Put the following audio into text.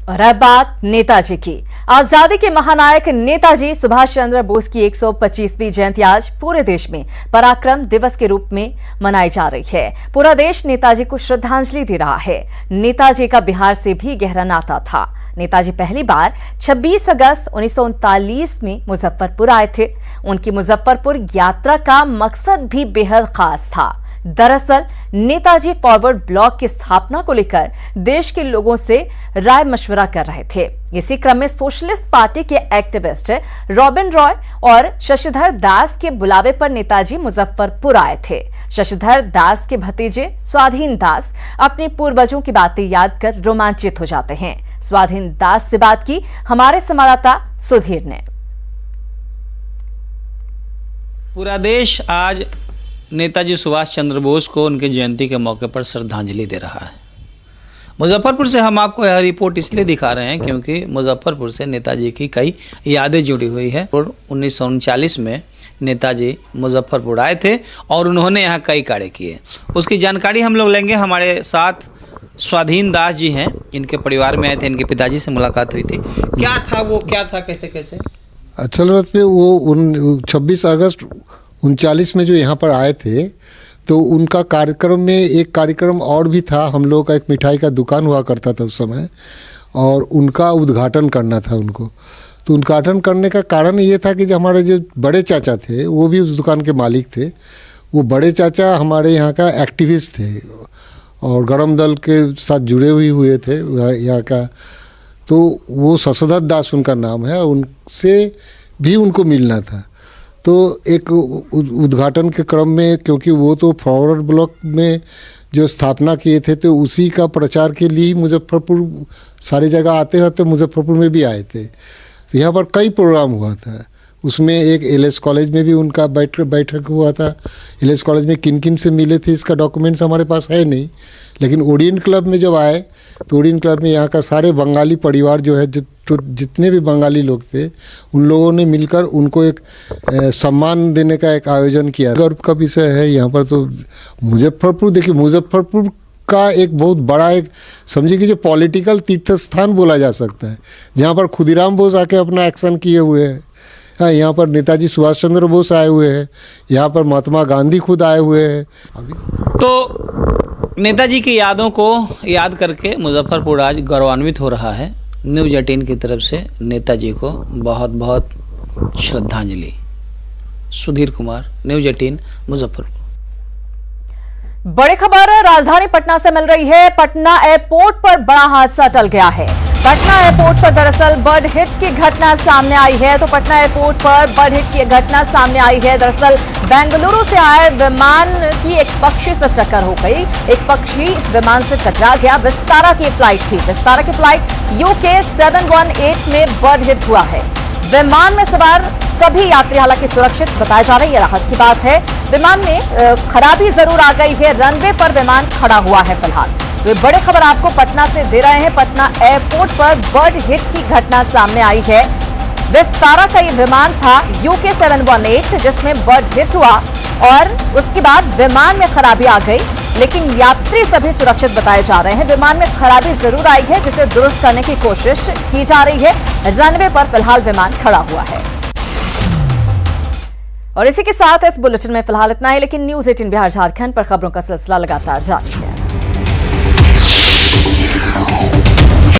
और अब बात नेताजी की। आजादी के महानायक नेताजी सुभाष चंद्र बोस की 125वीं जयंती आज पूरे देश में पराक्रम दिवस के रूप में मनाई जा रही है। पूरा देश नेताजी को श्रद्धांजलि दे रहा है। नेताजी का बिहार से भी गहरा नाता था। नेताजी पहली बार 26 अगस्त 1939 में मुजफ्फरपुर आए थे। उनकी मुजफ्फरपुर यात्रा का मकसद भी बेहद खास था। दरअसल नेताजी फॉरवर्ड ब्लॉक की स्थापना को लेकर देश के लोगों से राय मशवरा कर रहे थे। इसी क्रम में सोशलिस्ट पार्टी के एक्टिविस्ट रॉबिन रॉय और शशिधर दास के बुलावे पर नेताजी मुजफ्फरपुर आए थे। शशिधर दास के भतीजे स्वाधीन दास अपने पूर्वजों की बातें याद कर रोमांचित हो जाते हैं। स्वाधीन दास से बात की हमारे संवाददाता सुधीर ने। पूरा देश आज नेताजी सुभाष चंद्र बोस को उनकी जयंती के मौके पर श्रद्धांजलि दे रहा है। मुजफ्फरपुर से हम आपको यह रिपोर्ट इसलिए दिखा रहे हैं क्योंकि मुजफ्फरपुर से नेताजी की कई यादें जुड़ी हुई है। और 1939 में नेताजी मुजफ्फरपुर आए थे और उन्होंने यहाँ कई कार्य किए। उसकी जानकारी हम लोग लेंगे। हमारे साथ स्वाधीन दास जी हैं, इनके परिवार में आए थे, इनके पिताजी से मुलाकात हुई थी। क्या था वो, क्या था, कैसे कैसे? असल में वो 26 अगस्त 39 में जो यहाँ पर आए थे तो उनका कार्यक्रम में एक कार्यक्रम और भी था। हम लोगों का एक मिठाई का दुकान हुआ करता था उस समय और उनका उद्घाटन करना था उनको। तो उद्घाटन करने का कारण ये था कि जो हमारे जो बड़े चाचा थे वो भी उस दुकान के मालिक थे। वो बड़े चाचा हमारे यहाँ का एक्टिविस्ट थे और गरम दल के साथ जुड़े हुए थे यहाँ का। तो वो शशिधर दास उनका नाम है, उनसे भी उनको मिलना था। तो एक उद्घाटन के क्रम में, क्योंकि वो तो फॉरवर्ड ब्लॉक में जो स्थापना किए थे तो उसी का प्रचार के लिए मुजफ्फरपुर सारी जगह आते थे। मुजफ्फरपुर में भी आए थे। तो यहाँ पर कई प्रोग्राम हुआ था। उसमें एक एलएस कॉलेज में भी उनका बैठक हुआ था। एलएस कॉलेज में किन किन से मिले थे इसका डॉक्यूमेंट्स हमारे पास है नहीं, लेकिन ओरिएंट क्लब में जब आए तो ओरिएंट क्लब में यहाँ का सारे बंगाली परिवार जो है, जितने भी बंगाली लोग थे, उन लोगों ने मिलकर उनको एक सम्मान देने का एक आयोजन किया। गर्व का विषय है यहाँ पर। तो मुजफ्फरपुर, देखिए मुजफ्फरपुर का एक बहुत बड़ा एक समझिए कि जो पॉलिटिकल तीर्थ स्थान बोला जा सकता है, जहाँ पर खुदीराम बोस आके अपना एक्शन किए हुए हैं। हाँ, यहाँ पर नेताजी सुभाष चंद्र बोस आए हुए हैं, यहाँ पर महात्मा गांधी खुद आए हुए हैं। अभी तो नेताजी की यादों को याद करके मुजफ्फरपुर आज गौरवान्वित हो रहा है। न्यूज़ 18 की तरफ से नेताजी को बहुत बहुत श्रद्धांजलि। सुधीर कुमार, न्यूज़ 18 मुजफ्फरपुर। बड़ी खबर राजधानी पटना से मिल रही है। पटना एयरपोर्ट पर बड़ा हादसा टल गया है। पटना एयरपोर्ट पर दरअसल बर्ड हिट की घटना सामने आई है। तो पटना एयरपोर्ट पर बर्ड हिट की घटना सामने आई है। दरअसल बेंगलुरु से आए विमान की एक पक्षी से टक्कर हो गई। एक पक्षी इस विमान से टकरा गया। विस्तारा की फ्लाइट थी। विस्तारा की फ्लाइट UK 718 में बर्ड हिट हुआ है। विमान में सवार सभी यात्री हालांकि सुरक्षित बताए जा रहे हैं। राहत की बात है। विमान में खराबी जरूर आ गई है। रनवे पर विमान खड़ा हुआ है फिलहाल। तो ये बड़ी खबर आपको पटना से दे रहे हैं। पटना एयरपोर्ट पर बर्ड हिट की घटना सामने आई है। विस्तारा का ये विमान था UK 718 जिसमें बर्ड हिट हुआ और उसके बाद विमान में खराबी आ गई, लेकिन यात्री सभी सुरक्षित बताए जा रहे हैं। विमान में खराबी जरूर आई है जिसे दुरुस्त करने की कोशिश की जा रही है। रनवे पर फिलहाल विमान खड़ा हुआ है। और इसी के साथ इस बुलेटिन में फिलहाल इतना ही, लेकिन न्यूज़ 18 बिहार झारखंड पर खबरों का सिलसिला लगातार जारी।